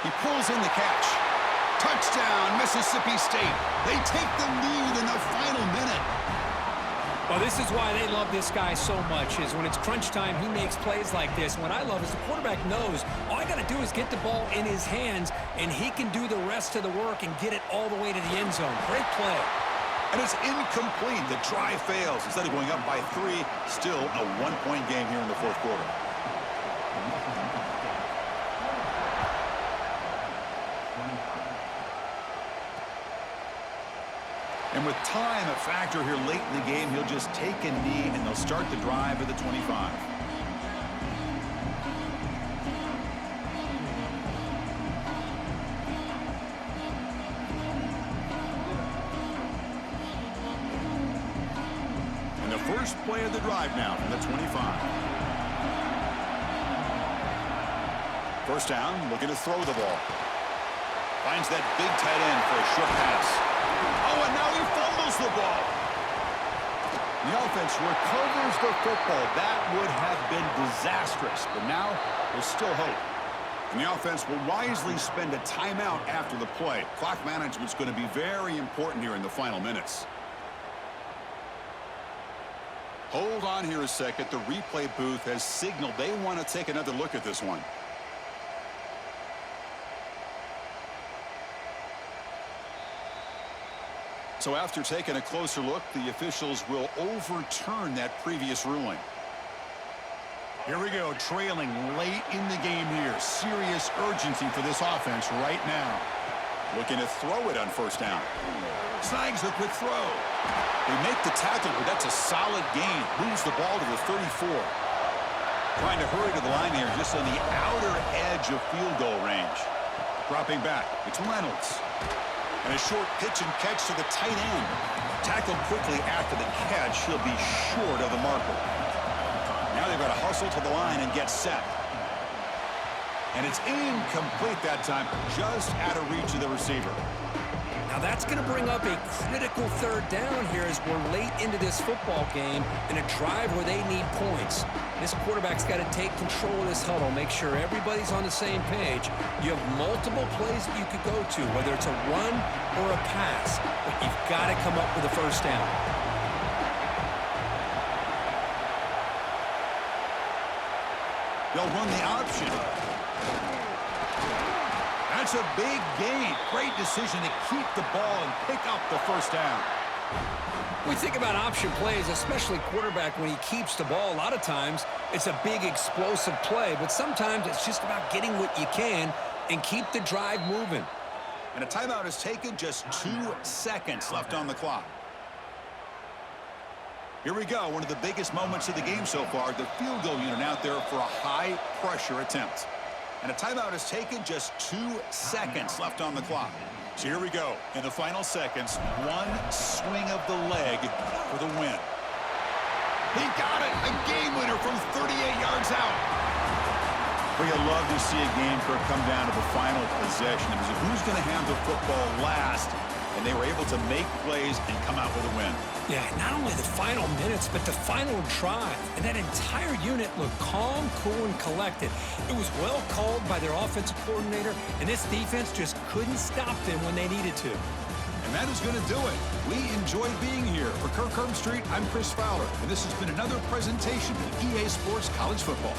He pulls in the catch. Touchdown, Mississippi State. They take the lead in the final minute. Well, this is why they love this guy so much, is when it's crunch time, he makes plays like this. What I love is the quarterback knows all I got to do is get the ball in his hands, and he can do the rest of the work and get it all the way to the end zone. Great play. And it's incomplete. The try fails. Instead of going up by 3, still a one-point game here in the fourth quarter. And with time a factor here late in the game, he'll just take a knee and they'll start the drive at the 25. And the first play of the drive now from the 25. First down, looking to throw the ball. Finds that big tight end for a short pass. Oh, and now he fumbles the ball. The offense recovers the football. That would have been disastrous, but now there's still hope. And the offense will wisely spend a timeout after the play. Clock management's going to be very important here in the final minutes. Hold on here a second. The replay booth has signaled they want to take another look at this one. So after taking a closer look, the officials will overturn that previous ruling. Here we go, trailing late in the game here. Serious urgency for this offense right now. Looking to throw it on first down. Snags a quick throw. They make the tackle, but that's a solid gain. Moves the ball to the 34. Trying to hurry to the line here, just on the outer edge of field goal range. Dropping back, it's Reynolds. And a short pitch and catch to the tight end. Tackled quickly after the catch. He'll be short of the marker. Now they've got to hustle to the line and get set. And it's incomplete that time, just out of reach of the receiver. Now that's going to bring up a critical third down here as we're late into this football game in a drive where they need points. This quarterback's got to take control of this huddle, make sure everybody's on the same page. You have multiple plays that you could go to, whether it's a run or a pass, but you've got to come up with a first down. They'll run the option. That's a big gain. Great decision to keep the ball and pick up the first down. We think about option plays, especially quarterback when he keeps the ball. A lot of times it's a big explosive play, but sometimes it's just about getting what you can and keep the drive moving. And a timeout is taken, just 2 seconds left on the clock. Here we go, one of the biggest moments of the game so far. The field goal unit out there for a high-pressure attempt. And a timeout is taken, just 2 seconds left on the clock. So here we go. In the final seconds, one swing of the leg for the win. He got it! A game winner from 38 yards out. Well, you'd love to see a game come down to the final possession. It was who's going to have the football last, and they were able to make plays and come out with a win. Yeah, not only the final minutes, but the final drive. And that entire unit looked calm, cool, and collected. It was well called by their offensive coordinator, and this defense just couldn't stop them when they needed to. And that is going to do it. We enjoyed being here. For Kirk Herbstreit, I'm Chris Fowler, and this has been another presentation of EA Sports College Football.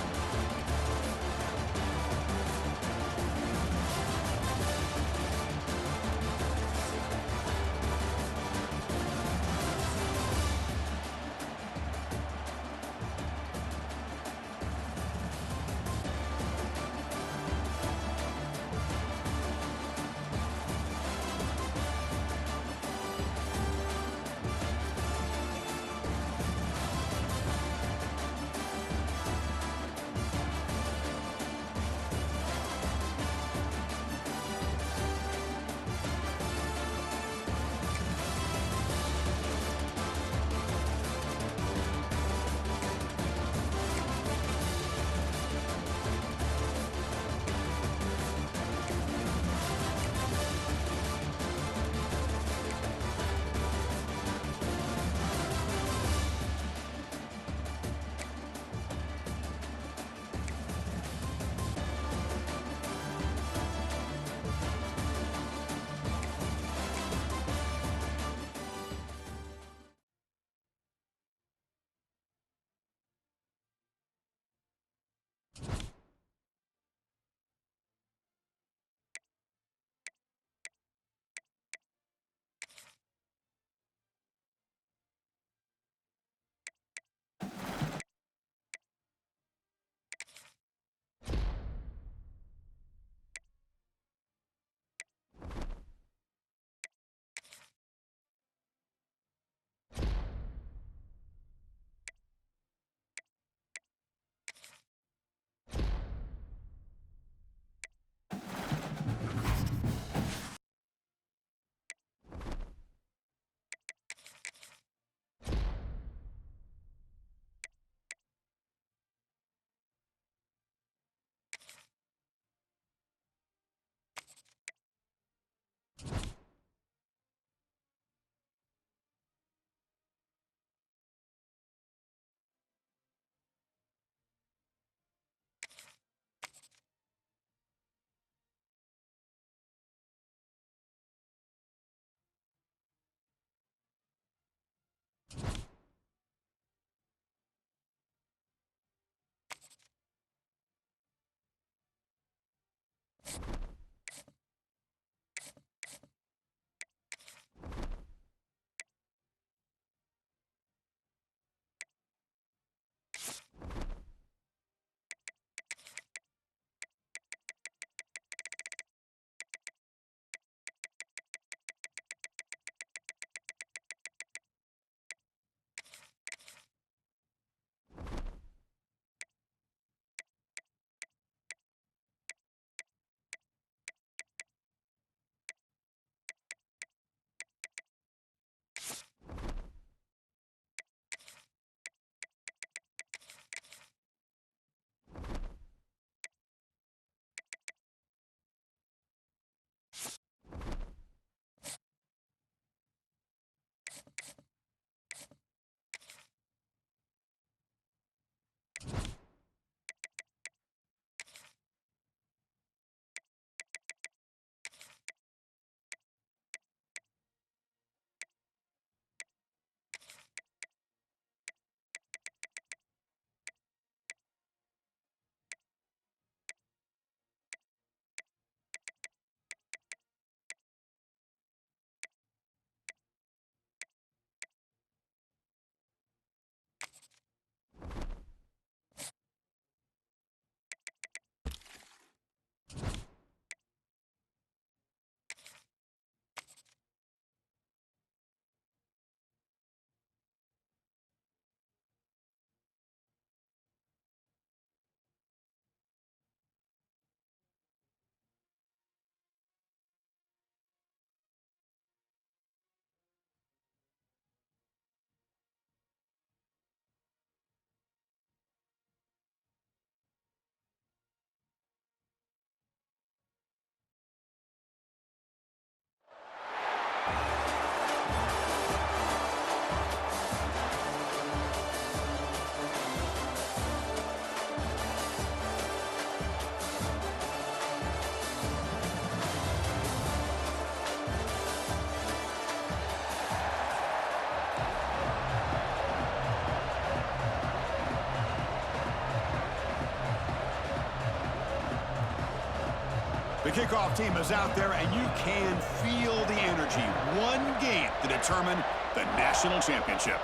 The kickoff team is out there, and you can feel the energy. One game to determine the national championship.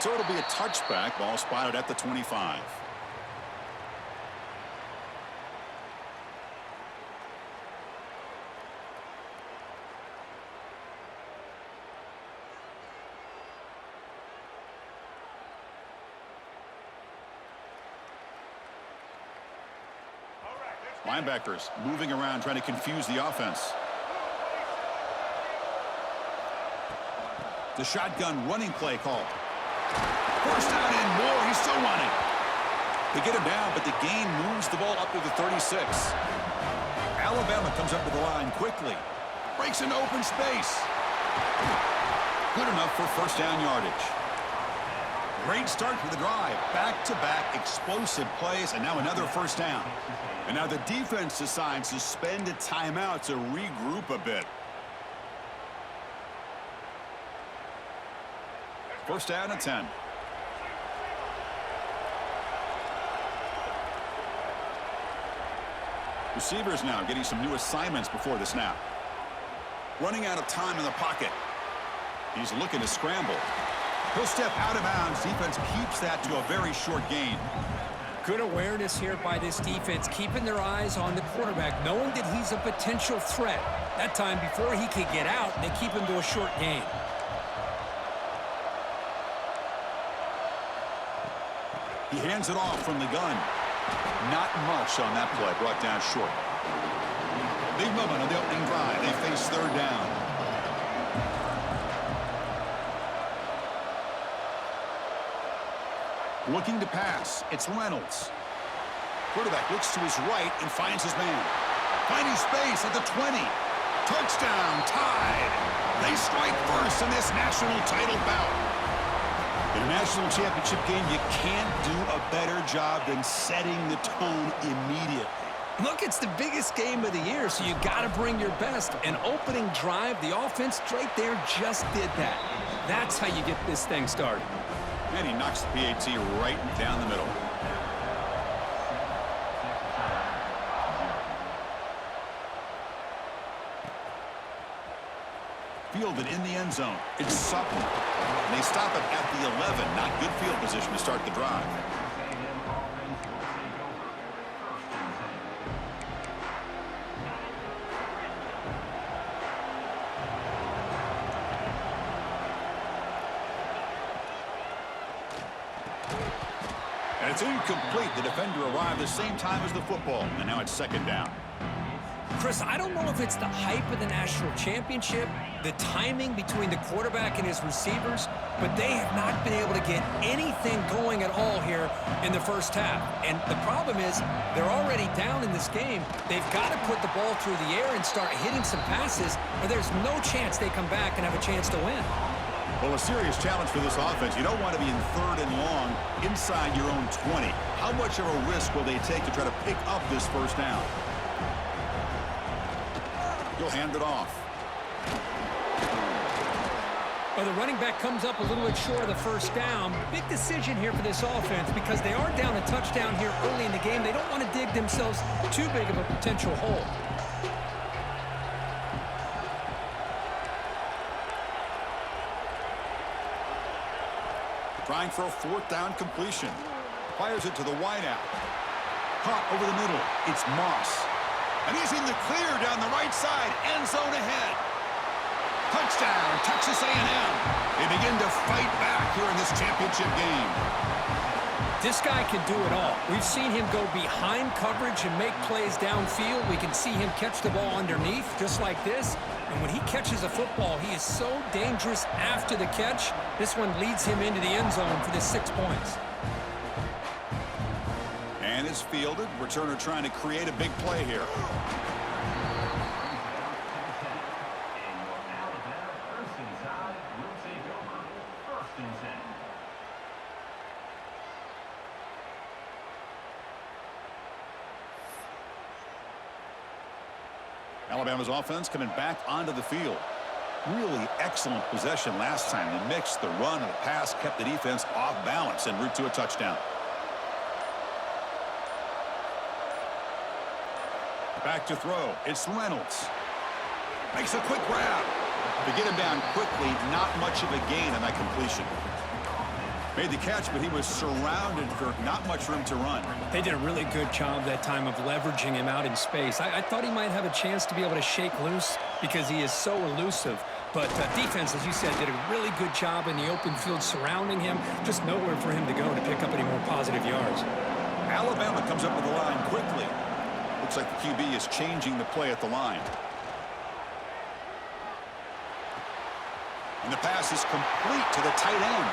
So it'll be a touchback. Ball spotted at the 25. Linebackers moving around, trying to confuse the offense. The shotgun running play called. First down and more. He's still running. They get him down, but the gain moves the ball up to the 36. Alabama comes up to the line quickly. Breaks into open space. Good enough for first down yardage. Great start for the drive. Back-to-back explosive plays, and now another first down. And now the defense decides to spend a timeout to regroup a bit. First down and 10. Receivers now getting some new assignments before the snap. Running out of time in the pocket. He's looking to scramble. He'll step out of bounds. Defense keeps that to a very short gain. Good awareness here by this defense, keeping their eyes on the quarterback, knowing that he's a potential threat. That time, before he could get out, they keep him to a short gain. He hands it off from the gun. Not much on that play, brought down short. Big moment on the opening drive. They face third down. Looking to pass. It's Reynolds. Quarterback looks to his right and finds his man. Finding space at the 20. Touchdown, tied. They strike first in this national title bout. In a national championship game, you can't do a better job than setting the tone immediately. Look, it's the biggest game of the year, so you got to bring your best. An opening drive, the offense right there just did that. That's how you get this thing started. And he knocks the PAT right down the middle. Fielded in the end zone. It's Sutton. And they stop it at the 11. Not good field position to start the drive. And it's incomplete. The defender arrived the same time as the football. And now it's second down. Chris, I don't know if it's the hype of the national championship, the timing between the quarterback and his receivers, but they have not been able to get anything going at all here in the first half. And the problem is they're already down in this game. They've got to put the ball through the air and start hitting some passes, or there's no chance they come back and have a chance to win. Well, a serious challenge for this offense. You don't want to be in third and long inside your own 20. How much of a risk will they take to try to pick up this first down? He'll hand it off. Well, the running back comes up a little bit short of the first down. Big decision here for this offense because they are down a touchdown here early in the game. They don't want to dig themselves too big of a potential hole. Trying for a fourth down completion. Fires it to the wideout. Caught over the middle. It's Moss. And he's in the clear down the right side. End zone ahead. Touchdown, Texas A&M. They begin to fight back here in this championship game. This guy can do it all. We've seen him go behind coverage and make plays downfield. We can see him catch the ball underneath, just like this. And when he catches a football, he is so dangerous after the catch. This one leads him into the end zone for the 6 points. And it's fielded. Returner trying to create a big play here. Alabama's offense coming back onto the field. Really excellent possession last time. The mix, the run, and the pass kept the defense off balance en route to a touchdown. Back to throw. It's Reynolds. Makes a quick grab. To get him down quickly, not much of a gain on that completion. Made the catch, but he was surrounded, Kirk. Not much room to run. They did a really good job that time of leveraging him out in space. I thought he might have a chance to be able to shake loose because he is so elusive. But defense, as you said, did a really good job in the open field surrounding him. Just nowhere for him to go to pick up any more positive yards. Alabama comes up with the line quickly. Looks like the QB is changing the play at the line. And the pass is complete to the tight end.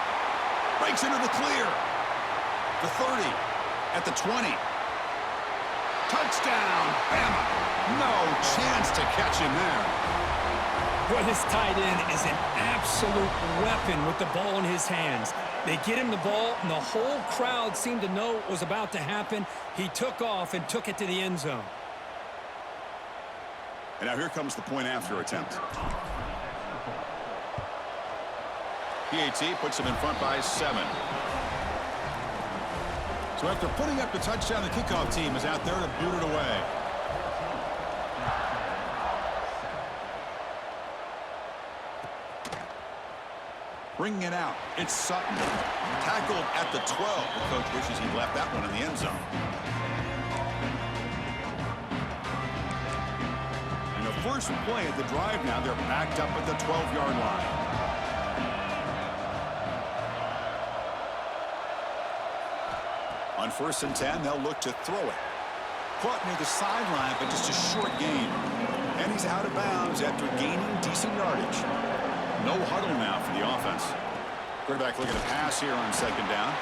Breaks into the clear. The 30. At the 20. Touchdown, Bama. No chance to catch him there. Boy, this tight end is an absolute weapon with the ball in his hands. They get him the ball, and the whole crowd seemed to know what was about to happen. He took off and took it to the end zone. And now here comes the point after attempt. PAT puts him in front by 7. So after putting up the touchdown, the kickoff team is out there to boot it away. Bringing it out, it's Sutton. Tackled at the 12. The coach wishes he'd left that one in the end zone. And the first play of the drive now, they're backed up at the 12-yard line. On 1st and 10, they'll look to throw it. Caught near the sideline, but just a short gain. And he's out of bounds after gaining decent yardage. No huddle now for the offense. Quarterback looking to pass here on 2nd down.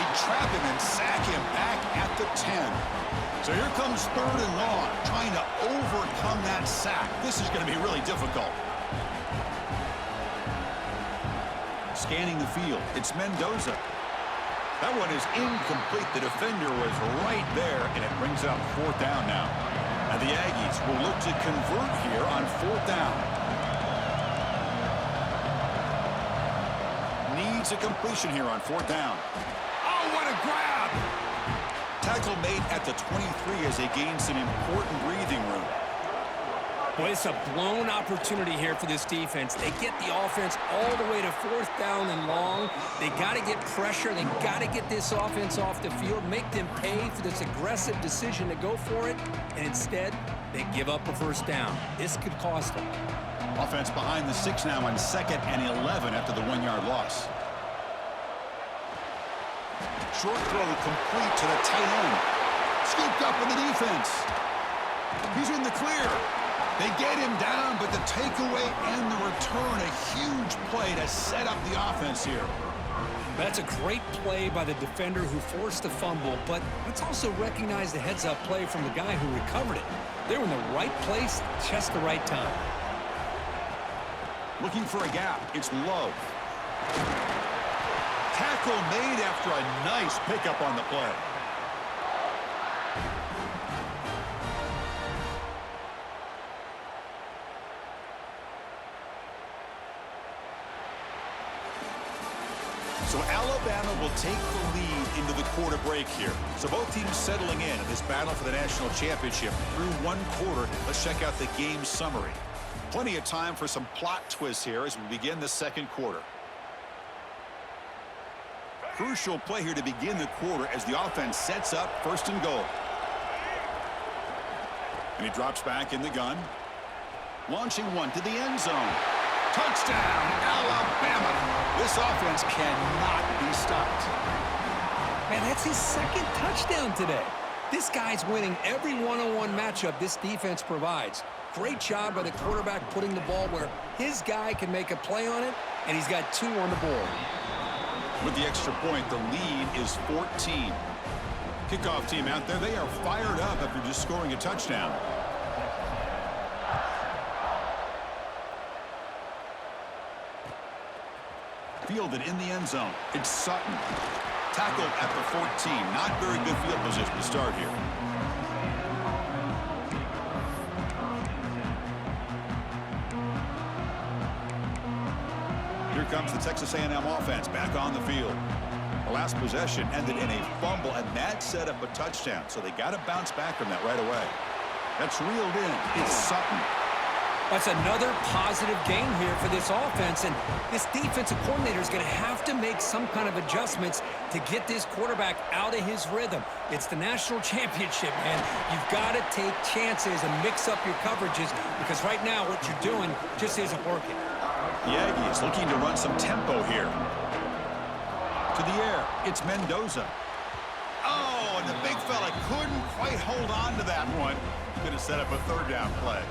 They trap him and sack him back at the 10. So here comes 3rd and long, trying to overcome that sack. This is going to be really difficult. Scanning the field, it's Mendoza. That one is incomplete. The defender was right there, and it brings up 4th down now. And the Aggies will look to convert here on 4th down. Needs a completion here on 4th down. Oh, what a grab! Tackle made at the 23 as they gain some important breathing room. Boy, it's a blown opportunity here for this defense. They get the offense all the way to 4th down and long. They got to get pressure. They got to get this offense off the field, make them pay for this aggressive decision to go for it. And instead, they give up a 1st down. This could cost them. Offense behind the 6 now on 2nd and 11 after the 1-yard loss. Short throw complete to the tight end. Scooped up in the defense. He's in the clear. They get him down, but the takeaway and the return, a huge play to set up the offense here. That's a great play by the defender who forced the fumble, but let's also recognize the heads-up play from the guy who recovered it. They were in the right place, just the right time. Looking for a gap. It's Love. Tackle made after a nice pickup on the play. So Alabama will take the lead into the quarter break here. So both teams settling in this battle for the national championship through 1 quarter. Let's check out the game summary. Plenty of time for some plot twists here as we begin the 2nd quarter. Crucial play here to begin the quarter as the offense sets up 1st and goal. And he drops back in the gun. Launching one to the end zone. Touchdown, Alabama. This offense cannot be stopped. Man, that's his 2nd touchdown today. This guy's winning every one-on-one matchup this defense provides. Great job by the quarterback putting the ball where his guy can make a play on it, and he's got 2 on the board. With the extra point, the lead is 14. Kickoff team out there, they are fired up after just scoring a touchdown. Fielded in the end zone. It's Sutton. Tackled at the 14. Not very good field position to start here. Here comes the Texas A&M offense back on the field. The last possession ended in a fumble, and that set up a touchdown. So they got to bounce back from that right away. That's reeled in. It's Sutton. That's another positive game here for this offense, and this defensive coordinator is going to have to make some kind of adjustments to get this quarterback out of his rhythm. It's the national championship, man. You've got to take chances and mix up your coverages because right now what you're doing just isn't working. The Aggies looking to run some tempo here. To the air, it's Mendoza. Oh, and the big fella couldn't quite hold on to that one. He's going to set up a third down play.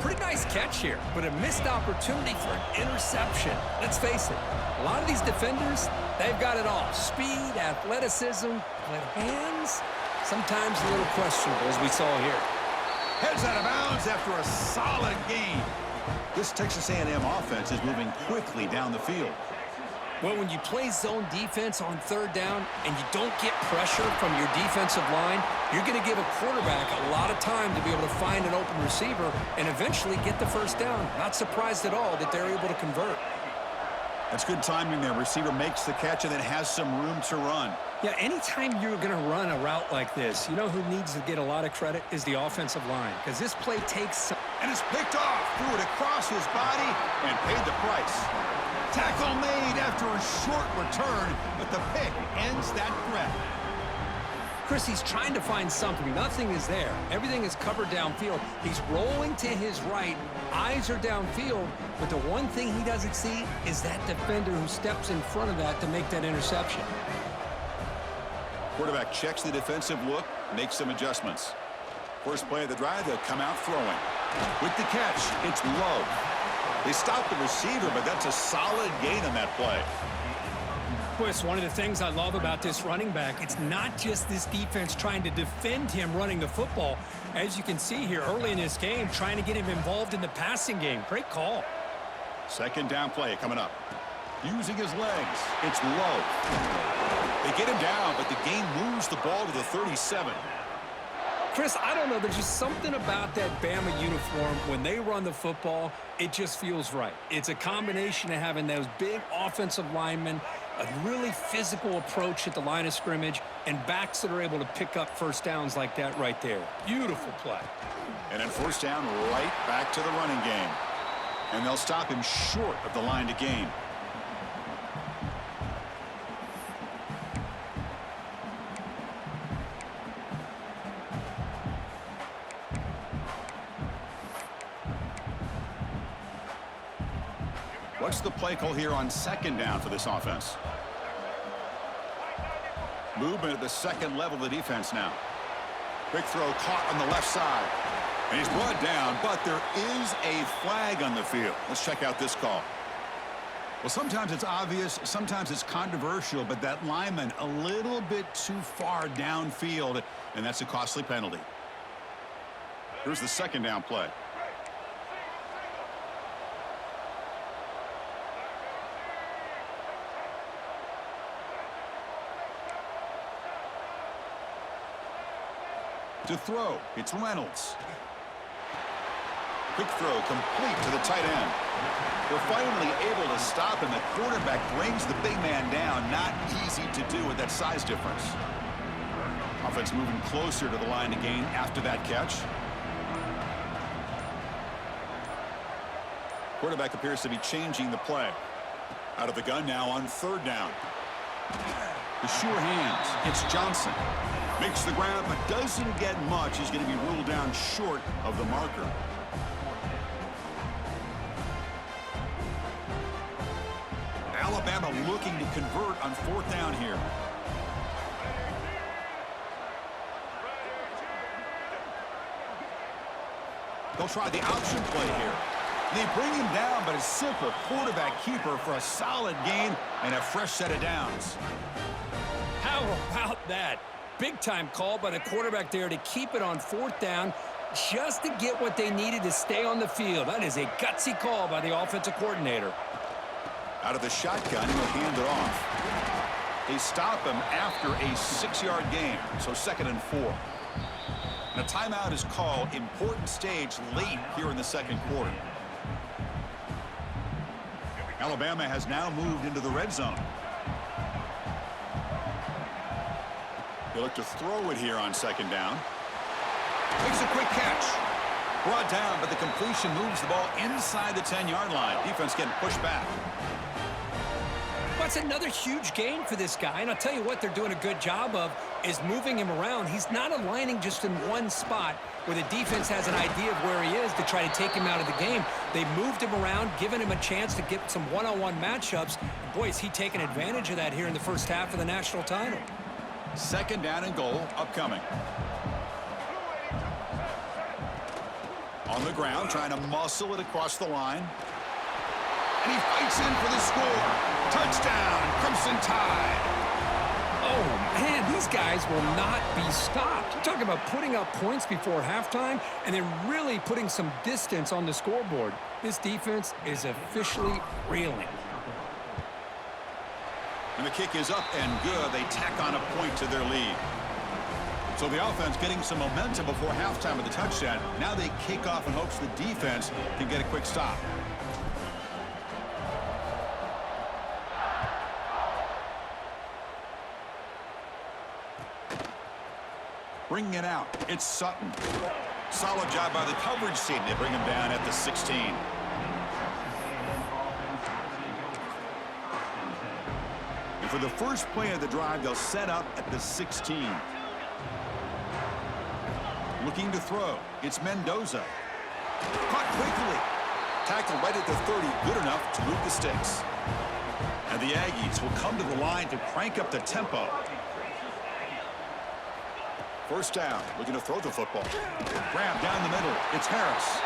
Pretty nice catch here, but a missed opportunity for an interception. Let's face it, a lot of these defenders, they've got it all. Speed, athleticism, but hands, sometimes a little questionable, as we saw here. Heads out of bounds after a solid gain. This Texas A&M offense is moving quickly down the field. Well, when you play zone defense on third down and you don't get pressure from your defensive line, you're going to give a quarterback a lot of time to be able to find an open receiver and eventually get the first down. Not surprised at all that they're able to convert. That's good timing there. Receiver makes the catch and then has some room to run. Yeah, anytime you're going to run a route like this, you know who needs to get a lot of credit is the offensive line, because this play takes some... And it's picked off, threw it across his body, and paid the price. Tackle made after a short return, but the pick ends that threat. Chris, he's trying to find something. Nothing is there. Everything is covered downfield. He's rolling to his right. Eyes are downfield, but the one thing he doesn't see is that defender who steps in front of that to make that interception. Quarterback checks the defensive look, makes some adjustments. First play of the drive, they'll come out throwing. With the catch, it's Love. They stop the receiver, but that's a solid gain on that play. Chris, one of the things I love about this running back, it's not just this defense trying to defend him running the football. As you can see here early in this game, trying to get him involved in the passing game. Great call. Second down play coming up. Using his legs, it's Love. They get him down, but the game moves the ball to the 37. Chris, I don't know. There's just something about that Bama uniform. When they run the football, it just feels right. It's a combination of having those big offensive linemen, a really physical approach at the line of scrimmage, and backs that are able to pick up first downs like that right there. Beautiful play. And then first down, right back to the running game. And they'll stop him short of the line to gain. What's the play call here on second down for this offense? Movement at the second level of the defense now. Quick throw caught on the left side. And he's brought down, but there is a flag on the field. Let's check out this call. Well, sometimes it's obvious, sometimes it's controversial, but that lineman a little bit too far downfield, and that's a costly penalty. Here's the second down play. To throw, it's Reynolds. Quick throw complete to the tight end. They're finally able to stop him. The quarterback brings the big man down. Not easy to do with that size difference. Offense moving closer to the line to gain after that catch. Quarterback appears to be changing the play. Out of the gun now on third down. The sure hands. It's Johnson. Makes the grab, but doesn't get much. He's going to be ruled down short of the marker. Alabama looking to convert on fourth down here. They'll try the option play here. They bring him down, but a simple quarterback keeper for a solid gain and a fresh set of downs. How about that? Big-time call by the quarterback there to keep it on fourth down just to get what they needed to stay on the field. That is a gutsy call by the offensive coordinator. Out of the shotgun, he'll hand it off. They stop him after a 6-yard gain, so 2nd and 4. And a timeout is called. Important stage late here in the second quarter. Alabama has now moved into the red zone. They look to throw it here on second down. Makes a quick catch. Brought down, but the completion moves the ball inside the 10-yard line. Defense getting pushed back. That's another huge gain for this guy, and I'll tell you what they're doing a good job of is moving him around. He's not aligning just in one spot where the defense has an idea of where he is to try to take him out of the game. They moved him around, giving him a chance to get some one-on-one matchups. Boy, is he taking advantage of that here in the first half of the national title. Second down and goal upcoming. On the ground, trying to muscle it across the line. And he fights in for the score. Touchdown, Crimson Tide. Oh, man, these guys will not be stopped. You're talking about putting up points before halftime and then really putting some distance on the scoreboard. This defense is officially reeling. And the kick is up and good. They tack on a point to their lead. So the offense getting some momentum before halftime with the touchdown. Now they kick off in hopes the defense can get a quick stop. Bringing it out, it's Sutton. Solid job by the coverage team. They bring him down at the 16. And for the first play of the drive, they'll set up at the 16. Looking to throw. It's Mendoza. Caught quickly. Tackle right at the 30. Good enough to move the sticks. And the Aggies will come to the line to crank up the tempo. First down, looking to throw the football. Grab down the middle. It's Harris.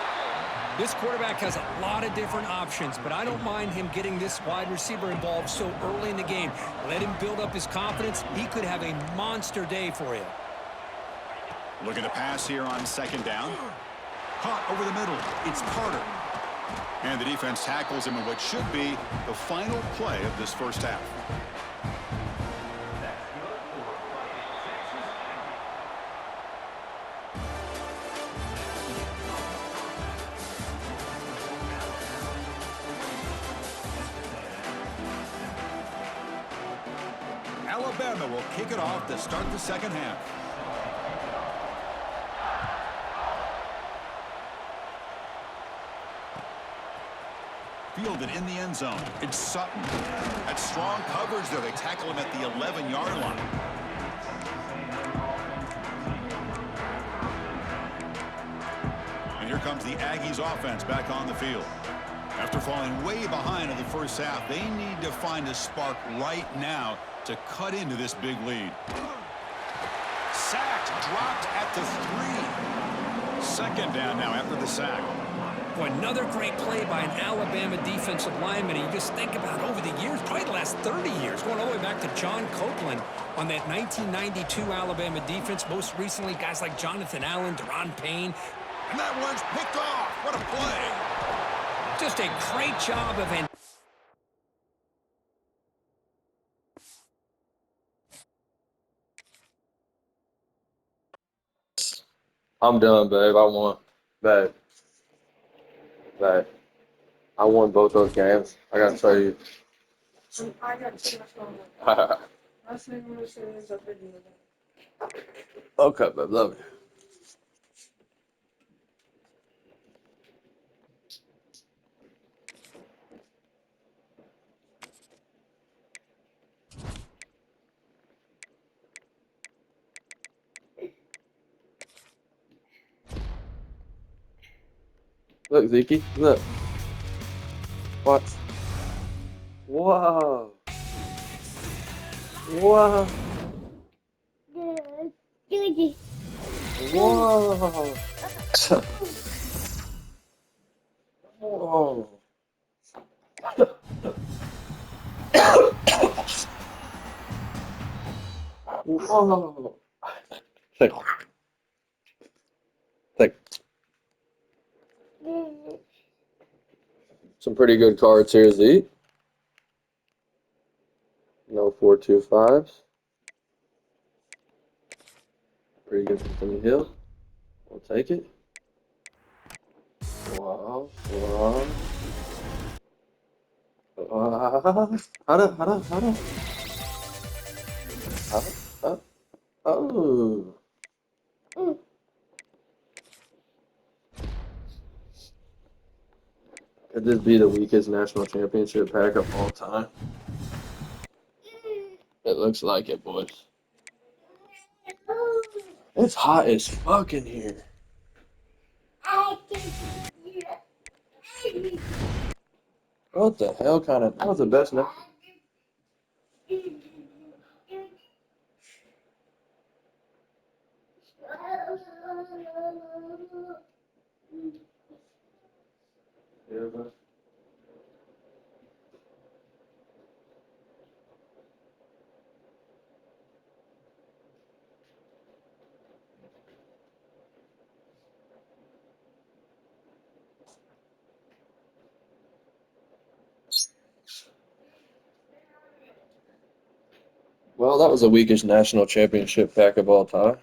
This quarterback has a lot of different options, but I don't mind him getting this wide receiver involved so early in the game. Let him build up his confidence. He could have a monster day for you. Looking to pass here on second down. Caught over the middle. It's Carter. And the defense tackles him in what should be the final play of this first half. Alabama will kick it off to start the second half. Fielded in the end zone. It's Sutton. That's strong coverage there. They tackle him at the 11-yard line. And here comes the Aggies offense back on the field. After falling way behind in the first half, they need to find a spark right now to cut into this big lead. Sacked, dropped at the 3. Second down now after the sack. Boy, another great play by an Alabama defensive lineman. You just think about over the years, probably the last 30 years, going all the way back to John Copeland on that 1992 Alabama defense. Most recently, guys like Jonathan Allen, Deron Payne. And that one's picked off. What a play. Just a great job of I'm done, babe. I won. Babe. I won both those games. I gotta tell you. I got too much going on. Last thing I'm gonna say is a video. Okay, babe. Love you. Look, Zeke. Look. What? Whoa. Whoa. Whoa. Whoa. Whoa. Take. Some pretty good cards here, Zeke. No 4.25s. Pretty good from the hill. We'll take it. Wow. Wow. Could this be the weakest national championship pack of all time? It looks like it, boys. It's hot as fuck in here. What the hell kind of... That was the best... Well, that was the weakest national championship pack of all time.